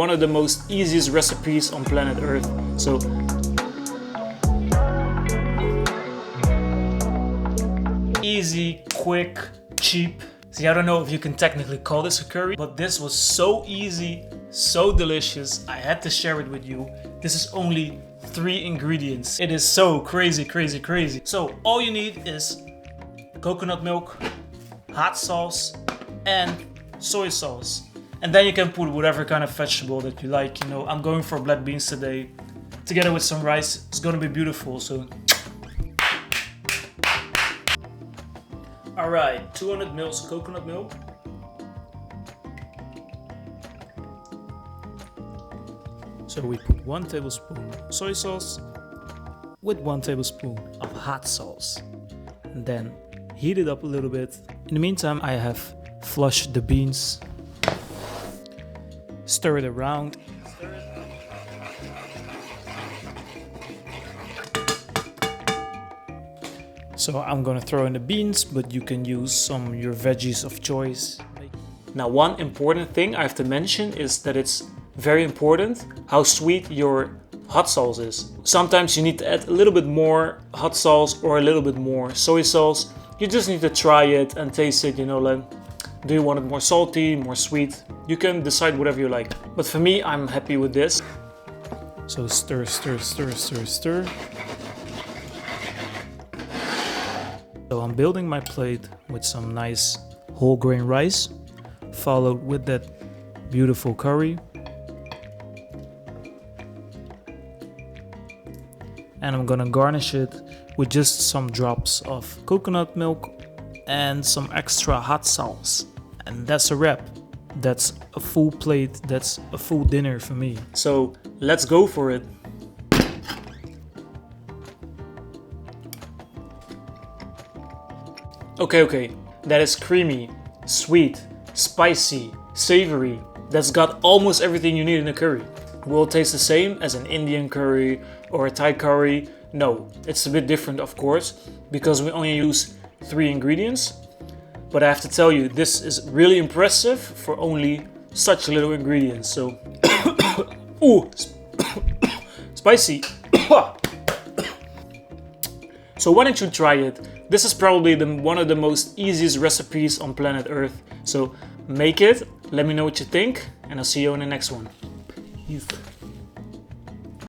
One of the most easiest recipes on planet Earth. So easy, quick, cheap. See, I don't know if you can technically call this a curry, but this was so easy, so delicious. I had to share it with you. This is only 3 ingredients. It is so crazy, crazy, crazy. So all you need is coconut milk, hot sauce, and soy sauce. And then you can put whatever kind of vegetable that you like. You know, I'm going for black beans today. Together with some rice, it's gonna be beautiful. So, all right, 200 mils coconut milk. So we put 1 tablespoon soy sauce with 1 tablespoon of hot sauce. And then heat it up a little bit. In the meantime, I have flushed the beans. Stir it around. So I'm gonna throw in the beans, but you can use some of your veggies of choice. Now, one important thing I have to mention is that it's very important how sweet your hot sauce is. Sometimes you need to add a little bit more hot sauce or a little bit more soy sauce. You just need to try it and taste it, you know, like, do you want it more salty, more sweet? You can decide whatever you like. But for me, I'm happy with this. So stir, stir, stir, stir, stir. So I'm building my plate with some nice whole grain rice, followed with that beautiful curry. And I'm gonna garnish it with just some drops of coconut milk and some extra hot sauce. And that's a wrap. That's a full plate, that's a full dinner for me. So let's go for it. Okay, that is creamy, sweet, spicy, savory. That's got almost everything you need in a curry. Will it taste the same as an Indian curry or a Thai curry? No, it's a bit different, of course, because we only use 3 ingredients. But I have to tell you, this is really impressive for only such little ingredients. So, ooh, spicy. So why don't you try it? This is probably one of the most easiest recipes on planet Earth. So make it, let me know what you think, and I'll see you in the next one. Peace.